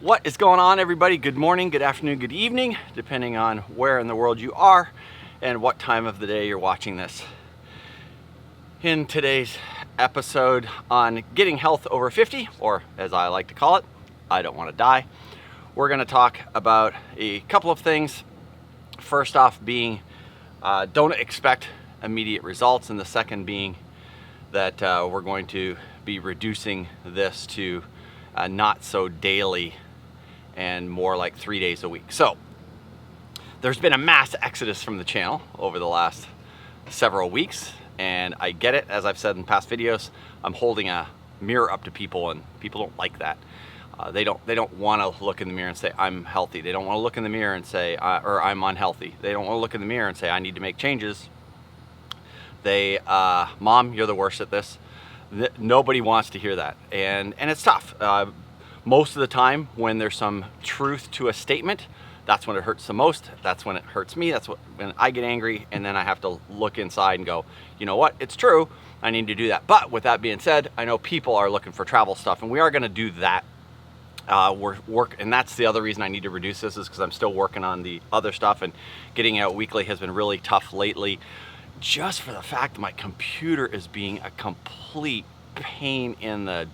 What is going on, everybody? Good morning, good afternoon, good evening, depending on where in the world you are and what time of the day you're watching this. In today's episode on getting health over 50, or as I like to call it, I don't want to die, we're going to talk about a couple of things. First off being, don't expect immediate results, and the second being that we're going to be reducing this to not so daily and more like 3 days a week. So there's been a mass exodus from the channel over the last several weeks, and I get it. As I've said in past videos, I'm holding a mirror up to people, and people don't like that. They don't want to look in the mirror and say I'm healthy. They don't want to look in the mirror and say or I'm unhealthy. They don't want to look in the mirror and say I need to make changes. Mom, you're the worst at this. Nobody wants to hear that, and it's tough. Most of the time when there's some truth to a statement, that's when it hurts the most. That's when it hurts me. That's when I get angry, and then I have to look inside and go, you know what, it's true, I need to do that. But with that being said, I know people are looking for travel stuff, and we are going to do that. And that's the other reason I need to reduce this, is because I'm still working on the other stuff, and getting out weekly has been really tough lately, just for the fact that my computer is being a complete pain in the,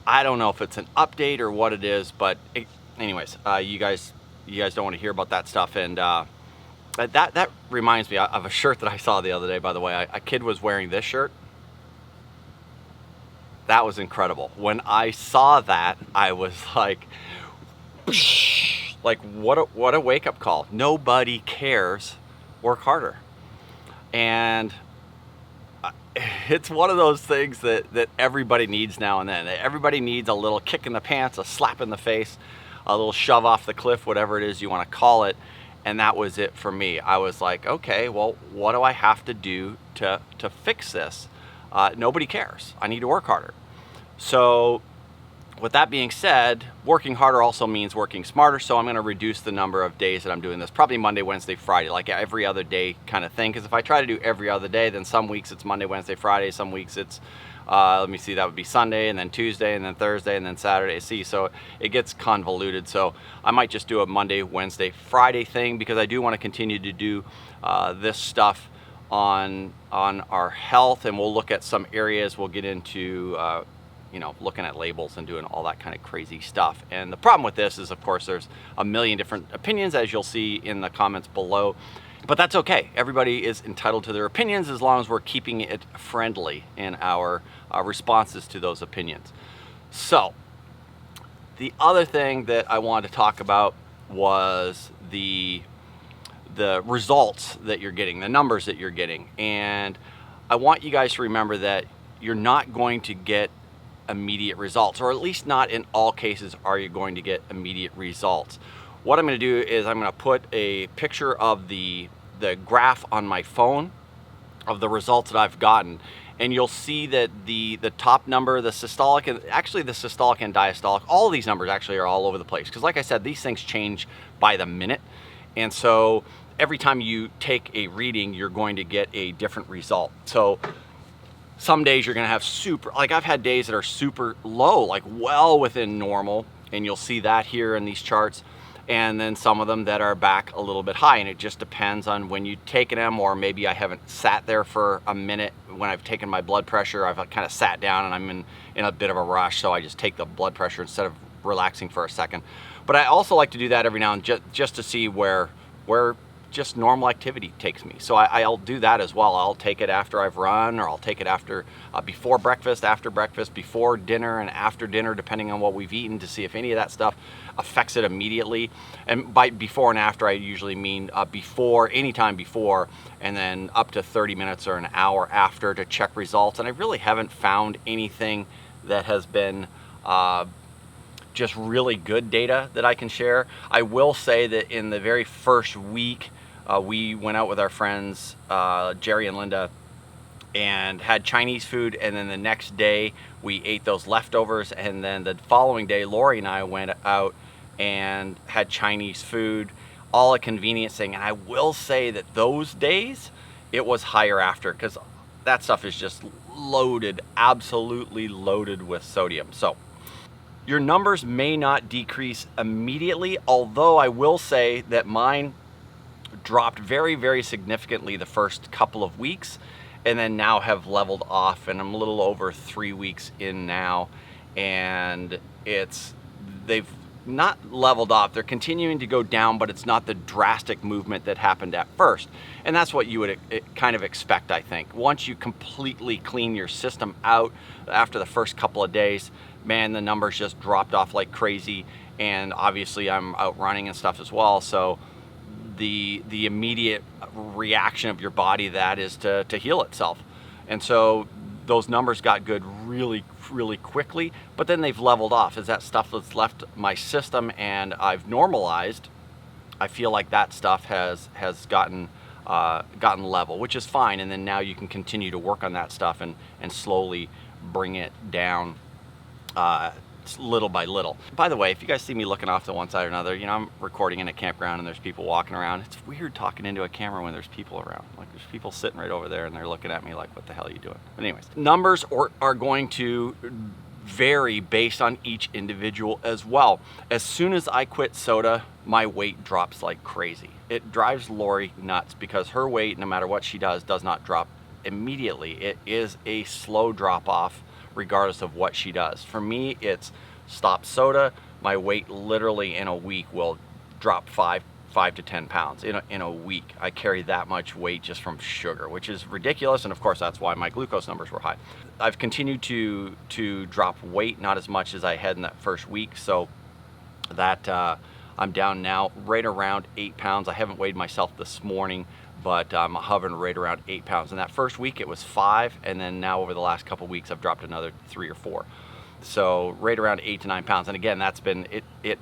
I don't know if it's an update or what it is, but anyways, you guys don't want to hear about that stuff. And that reminds me of a shirt that I saw the other day, by the way. A kid was wearing this shirt. That was incredible. When I saw that, I was like what a wake-up call. Nobody cares. Work harder. And it's one of those things that everybody needs now and then. Everybody needs a little kick in the pants, a slap in the face, a little shove off the cliff, whatever it is you want to call it. And that was it for me. I was like, okay, well, what do I have to do to fix this? Nobody cares. I need to work harder. So with that being said, working harder also means working smarter. So I'm going to reduce the number of days that I'm doing this, probably Monday, Wednesday, Friday, like every other day kind of thing. Because if I try to do every other day, then some weeks it's Monday, Wednesday, Friday. Some weeks it's, let me see, that would be Sunday, and then Tuesday, and then Thursday, and then Saturday. See, so it gets convoluted. So I might just do a Monday, Wednesday, Friday thing, because I do want to continue to do this stuff on our health. And we'll look at some areas. We'll get into looking at labels and doing all that kind of crazy stuff. And the problem with this is, of course, there's a million different opinions, as you'll see in the comments below. But that's okay. Everybody is entitled to their opinions, as long as we're keeping it friendly in our responses to those opinions. So the other thing that I wanted to talk about was the results that you're getting, the numbers that you're getting. And I want you guys to remember that you're not going to get immediate results, or at least not in all cases are you going to get immediate results. What I'm going to do is I'm going to put a picture of the graph on my phone of the results that I've gotten, and you'll see that the top number, the systolic, and actually the systolic and diastolic, all of these numbers actually are all over the place, because like I said, these things change by the minute. And so every time you take a reading, you're going to get a different result. So some days you're gonna have I've had days that are super low, like well within normal, and you'll see that here in these charts. And then some of them that are back a little bit high, and it just depends on when you've taken them, or maybe I haven't sat there for a minute when I've taken my blood pressure. I've kind of sat down and I'm in a bit of a rush, so I just take the blood pressure instead of relaxing for a second. But I also like to do that every now and just to see where just normal activity takes me. So I'll do that as well. I'll take it after I've run, or I'll take it after before breakfast, after breakfast, before dinner, and after dinner, depending on what we've eaten, to see if any of that stuff affects it immediately. And by before and after, I usually mean before, anytime before, and then up to 30 minutes or an hour after to check results. And I really haven't found anything that has been just really good data that I can share. I will say that in the very first week, we went out with our friends, Jerry and Linda, and had Chinese food, and then the next day we ate those leftovers, and then the following day Lori and I went out and had Chinese food, all a convenience thing. And I will say that those days it was higher after, because that stuff is just loaded, absolutely loaded with sodium. So Your numbers may not decrease immediately, although I will say that mine dropped very, very significantly the first couple of weeks, and then now have leveled off, and I'm a little over 3 weeks in now, and they've not leveled off. They're continuing to go down, but it's not the drastic movement that happened at first. And that's what you would kind of expect, I think. Once you completely clean your system out after the first couple of days, man, the numbers just dropped off like crazy. And obviously I'm out running and stuff as well, so the immediate reaction of your body, that is to heal itself. And so those numbers got good really, really quickly, but then they've leveled off. As that stuff that's left my system and I've normalized, I feel like that stuff has gotten level, which is fine. And then now you can continue to work on that stuff and slowly bring it down little by little. By the way, if you guys see me looking off to one side or another, you know, I'm recording in a campground and there's people walking around. It's weird talking into a camera when there's people around. Like, there's people sitting right over there and they're looking at me like, what the hell are you doing? But anyways, numbers are going to vary based on each individual as well. As soon as I quit soda, my weight drops like crazy. It drives Lori nuts because her weight, no matter what she does not drop immediately. It is a slow drop off regardless of what she does. For me, it's stop soda. My weight literally in a week will drop 5 to 10 pounds in a week. I carry that much weight just from sugar, which is ridiculous. And of course, that's why my glucose numbers were high. I've continued to drop weight, not as much as I had in that first week. So that I'm down now right around 8 pounds. I haven't weighed myself this morning, but I'm hovering right around 8 pounds. In that first week, it was 5, and then now over the last couple of weeks, I've dropped another 3 or 4. So right around 8 to 9 pounds. And again, that's been it.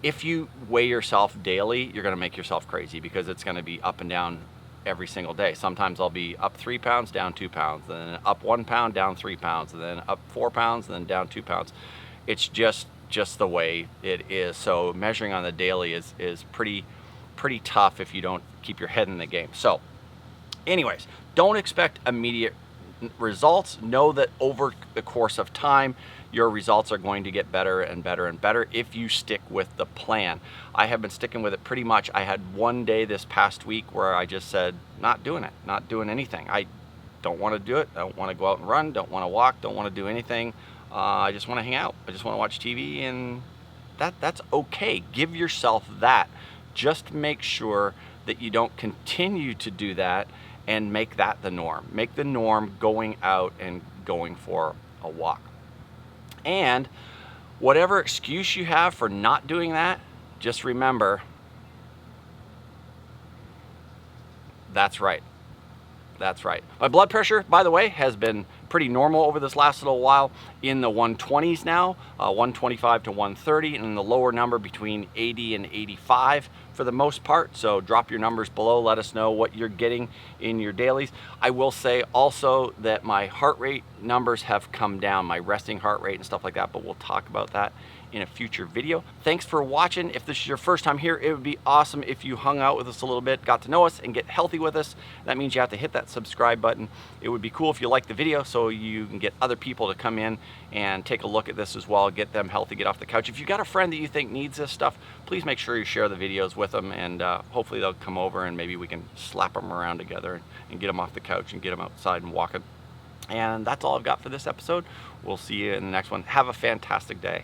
If you weigh yourself daily, you're gonna make yourself crazy because it's gonna be up and down every single day. Sometimes I'll be up 3 pounds, down 2 pounds, then up 1 pound, down 3 pounds, and then up 4 pounds, and then down 2 pounds. It's just the way it is. So measuring on the daily is pretty tough if you don't keep your head in the game. So anyways, don't expect immediate results. Know that over the course of time, your results are going to get better and better and better if you stick with the plan. I have been sticking with it pretty much. I had one day this past week where I just said, not doing it, not doing anything. I don't want to do it. I don't want to go out and run, don't want to walk, don't want to do anything. I just want to hang out. I just want to watch TV, and that's okay. Give yourself that. Just make sure that you don't continue to do that and make that the norm. Make the norm going out and going for a walk. And whatever excuse you have for not doing that, just remember, that's right. That's right. My blood pressure, by the way, has been pretty normal over this last little while, in the 120s now, 125 to 130, and the lower number between 80 and 85 for the most part. So drop your numbers below. Let us know what you're getting in your dailies. I will say also that my heart rate numbers have come down, my resting heart rate and stuff like that, but we'll talk about that in a future video. Thanks for watching. If this is your first time here, it would be awesome if you hung out with us a little bit, got to know us, and get healthy with us. That means you have to hit that subscribe button. It would be cool if you like the video so you can get other people to come in and take a look at this as well, get them healthy, get off the couch. If you got a friend that you think needs this stuff, please make sure you share the videos with them, and hopefully they'll come over and maybe we can slap them around together and get them off the couch and get them outside and walking. And that's all I've got for this episode. We'll see you in the next one. Have a fantastic day.